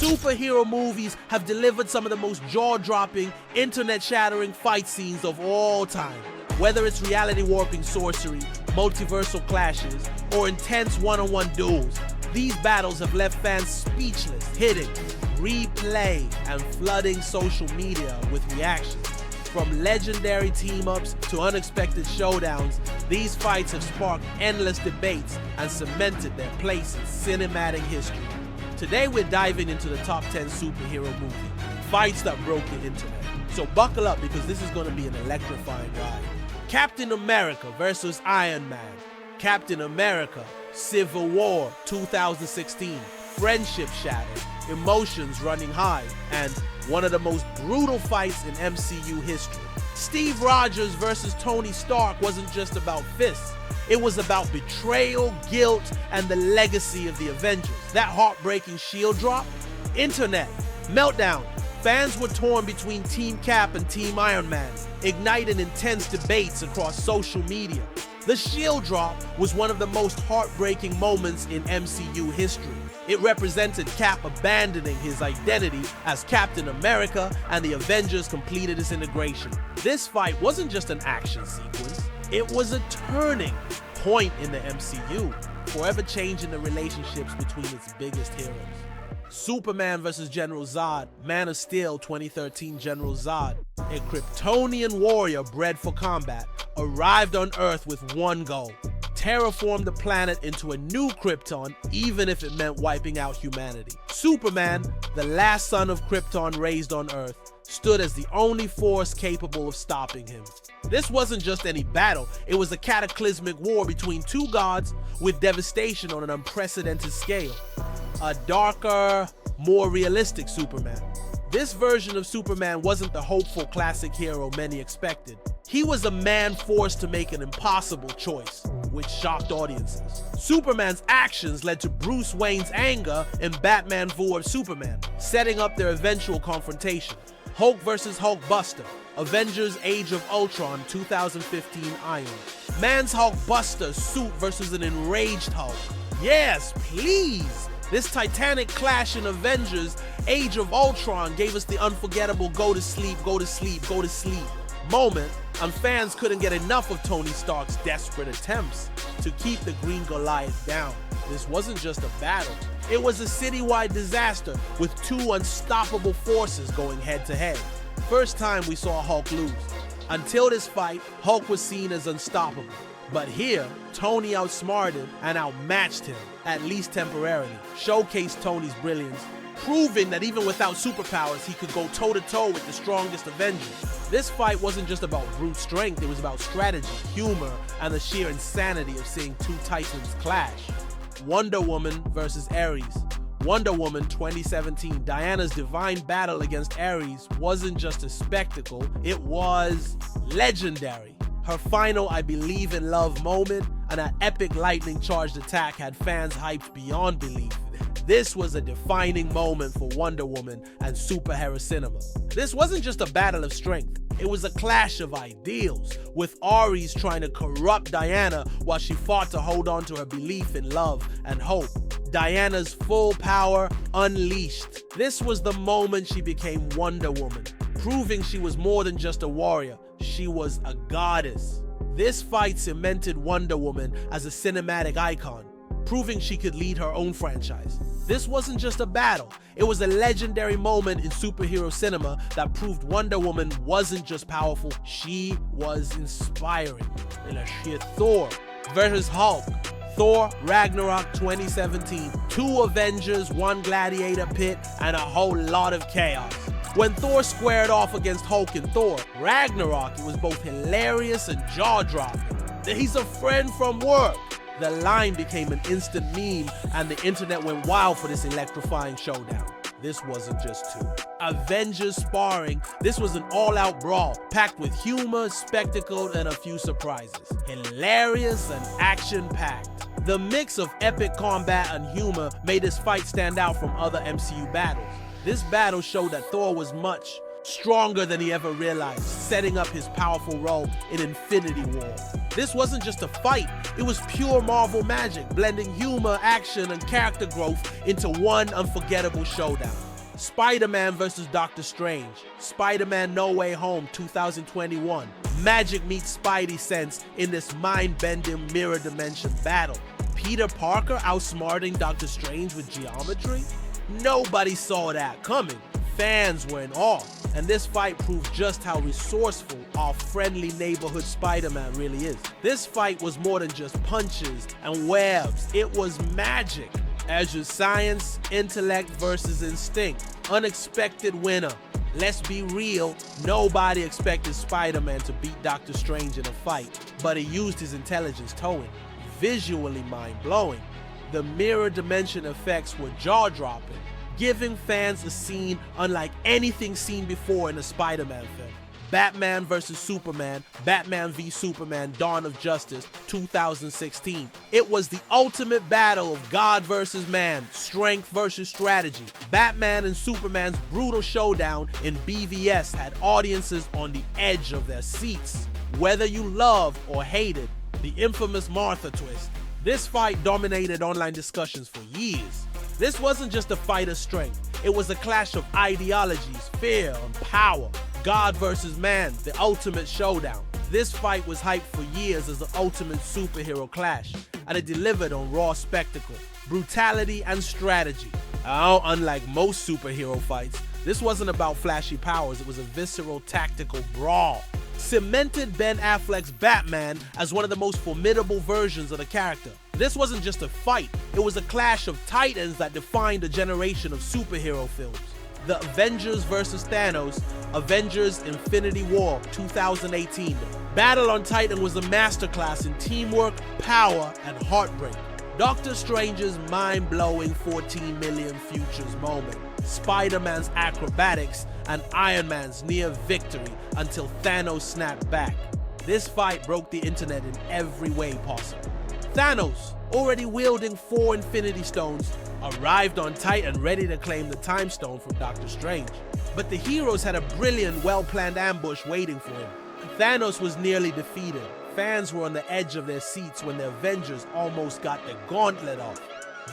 Superhero movies have delivered some of the most jaw-dropping, internet-shattering fight scenes of all time. Whether it's reality-warping sorcery, multiversal clashes, or intense one-on-one duels, these battles have left fans speechless, hitting replay and flooding social media with reactions. From legendary team-ups to unexpected showdowns, these fights have sparked endless debates and cemented their place in cinematic history. Today we're diving into the top 10 superhero movie fights that broke the internet. So buckle up because this is going to be an electrifying ride. Captain America versus Iron Man. Captain America, Civil War 2016. Friendship shattered, emotions running high, and one of the most brutal fights in MCU history. Steve Rogers versus Tony Stark wasn't just about fists. It was about betrayal, guilt, and the legacy of the Avengers. That heartbreaking shield drop? Internet. Meltdown. Fans were torn between Team Cap and Team Iron Man, igniting intense debates across social media. The shield drop was one of the most heartbreaking moments in MCU history. It represented Cap abandoning his identity as Captain America, and the Avengers completed its integration. This fight wasn't just an action sequence, it was a turning point in the MCU, forever changing the relationships between its biggest heroes. Superman vs. General Zod, Man of Steel 2013. General Zod, a Kryptonian warrior bred for combat, arrived on Earth with one goal: terraform the planet into a new Krypton, even if it meant wiping out humanity. Superman, the last son of Krypton raised on Earth, stood as the only force capable of stopping him. This wasn't just any battle, it was a cataclysmic war between two gods with devastation on an unprecedented scale. A darker, more realistic Superman. This version of Superman wasn't the hopeful classic hero many expected. He was a man forced to make an impossible choice, which shocked audiences. Superman's actions led to Bruce Wayne's anger in Batman v Superman, setting up their eventual confrontation. Hulk vs. Hulkbuster, Avengers Age of Ultron 2015 Iron. Man's Hulkbuster suit versus an enraged Hulk. Yes, please! This titanic clash in Avengers Age of Ultron gave us the unforgettable go to sleep, go to sleep, go to sleep moment, and fans couldn't get enough of Tony Stark's desperate attempts to keep the Green Goliath down. This wasn't just a battle, it was a citywide disaster with two unstoppable forces going head to head. First time we saw Hulk lose. Until this fight, Hulk was seen as unstoppable. But here, Tony outsmarted and outmatched him, at least temporarily, showcased Tony's brilliance, proving that even without superpowers, he could go toe-to-toe with the strongest Avengers. This fight wasn't just about brute strength, it was about strategy, humor, and the sheer insanity of seeing two titans clash. Wonder Woman versus Ares. Wonder Woman 2017, Diana's divine battle against Ares wasn't just a spectacle, it was legendary. Her final I believe in love moment and an epic lightning-charged attack had fans hyped beyond belief. This was a defining moment for Wonder Woman and superhero cinema. This wasn't just a battle of strength, it was a clash of ideals, with Ares trying to corrupt Diana while she fought to hold on to her belief in love and hope. Diana's full power unleashed. This was the moment she became Wonder Woman, proving she was more than just a warrior, she was a goddess. This fight cemented Wonder Woman as a cinematic icon, proving she could lead her own franchise. This wasn't just a battle, it was a legendary moment in superhero cinema that proved Wonder Woman wasn't just powerful, she was inspiring. And sheer Thor versus Hulk. Thor Ragnarok 2017. Two Avengers, one gladiator pit, and a whole lot of chaos. When Thor squared off against Hulk in Thor Ragnarok, it was both hilarious and jaw-dropping. He's a friend from work. The line became an instant meme, and the internet went wild for this electrifying showdown. This wasn't just two Avengers sparring, this was an all-out brawl, packed with humor, spectacle, and a few surprises. Hilarious and action-packed. The mix of epic combat and humor made this fight stand out from other MCU battles. This battle showed that Thor was much stronger than he ever realized, setting up his powerful role in Infinity War. This wasn't just a fight, it was pure Marvel magic, blending humor, action, and character growth into one unforgettable showdown. Spider-Man vs. Doctor Strange, Spider-Man No Way Home 2021. Magic meets Spidey sense in this mind-bending mirror dimension battle. Peter Parker outsmarting Doctor Strange with geometry? Nobody saw that coming. Fans were in awe, and this fight proved just how resourceful our friendly neighborhood Spider-Man really is. This fight was more than just punches and webs, it was magic. Azure science, intellect versus instinct. Unexpected winner. Let's be real, nobody expected Spider-Man to beat Doctor Strange in a fight, but he used his intelligence to win. Visually mind-blowing. The mirror dimension effects were jaw-dropping, giving fans a scene unlike anything seen before in a Spider-Man film. Batman vs. Superman, Batman v Superman Dawn of Justice 2016. It was the ultimate battle of God versus man, strength versus strategy. Batman and Superman's brutal showdown in BVS had audiences on the edge of their seats. Whether you loved or hated the infamous Martha twist, this fight dominated online discussions for years. This wasn't just a fight of strength, it was a clash of ideologies, fear, and power. God versus man, the ultimate showdown. This fight was hyped for years as the ultimate superhero clash, and it delivered on raw spectacle, brutality, and strategy. Unlike most superhero fights, this wasn't about flashy powers, it was a visceral tactical brawl. Cemented Ben Affleck's Batman as one of the most formidable versions of the character. This wasn't just a fight, it was a clash of titans that defined a generation of superhero films. The Avengers vs. Thanos, Avengers Infinity War 2018. Battle on Titan was a masterclass in teamwork, power, and heartbreak. Doctor Strange's mind-blowing 14 million futures moment, Spider-Man's acrobatics, and Iron Man's near victory until Thanos snapped back. This fight broke the internet in every way possible. Thanos, already wielding 4 Infinity Stones, arrived on Titan ready to claim the Time Stone from Doctor Strange. But the heroes had a brilliant, well-planned ambush waiting for him. Thanos was nearly defeated. Fans were on the edge of their seats when the Avengers almost got the gauntlet off.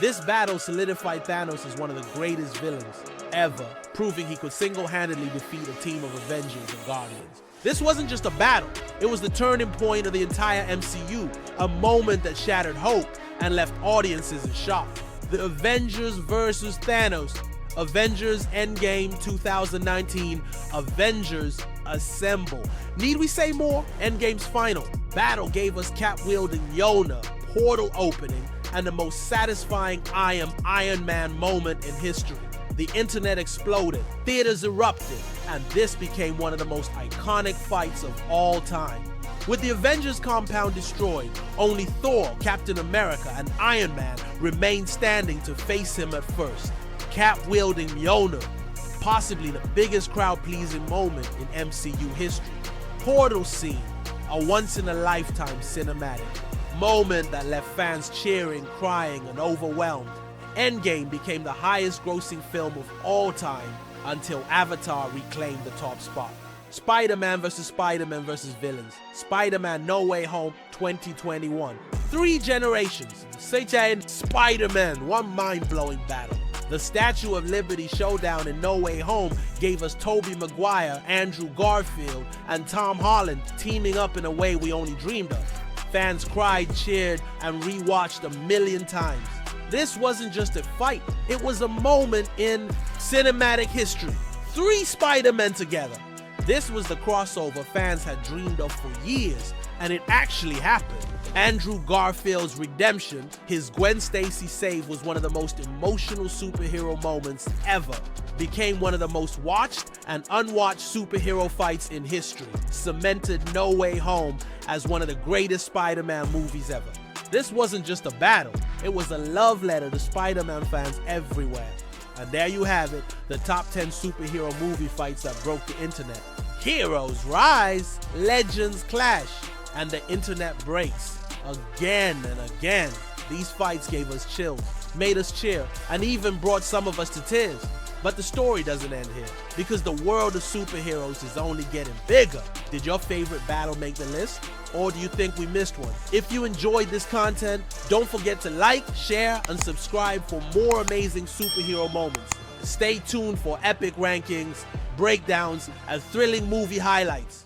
This battle solidified Thanos as one of the greatest villains ever, proving he could single-handedly defeat a team of Avengers and Guardians. This wasn't just a battle, it was the turning point of the entire MCU, a moment that shattered hope and left audiences in shock. The Avengers vs. Thanos, Avengers Endgame 2019, Avengers Assemble. Need we say more? Endgame's final battle gave us Cap-wielding Mjolnir, portal opening, and the most satisfying I am Iron Man moment in history. The internet exploded, theaters erupted, and this became one of the most iconic fights of all time. With the Avengers compound destroyed, only Thor, Captain America, and Iron Man remained standing to face him at first. Cap-wielding Mjolnir, possibly the biggest crowd-pleasing moment in MCU history. Portal scene, a once-in-a-lifetime cinematic moment that left fans cheering, crying, and overwhelmed. Endgame became the highest-grossing film of all time until Avatar reclaimed the top spot. Spider-Man vs. Spider-Man vs. villains. Spider-Man No Way Home 2021. 3 generations. Satan, Spider-Man, one mind-blowing battle. The Statue of Liberty showdown in No Way Home gave us Tobey Maguire, Andrew Garfield, and Tom Holland teaming up in a way we only dreamed of. Fans cried, cheered, and rewatched a million times. This wasn't just a fight, it was a moment in cinematic history. 3 Spider-Men together. This was the crossover fans had dreamed of for years, and it actually happened. Andrew Garfield's redemption, his Gwen Stacy save, was one of the most emotional superhero moments ever. Became one of the most watched and unwatched superhero fights in history. Cemented No Way Home as one of the greatest Spider-Man movies ever. This wasn't just a battle, it was a love letter to Spider-Man fans everywhere. And there you have it, the top 10 superhero movie fights that broke the internet. Heroes rise, legends clash, and the internet breaks. Again and again, these fights gave us chills, made us cheer, and even brought some of us to tears. But the story doesn't end here, because the world of superheroes is only getting bigger. Did your favorite battle make the list? Or do you think we missed one? If you enjoyed this content, don't forget to like, share, and subscribe for more amazing superhero moments. Stay tuned for epic rankings, breakdowns, and thrilling movie highlights.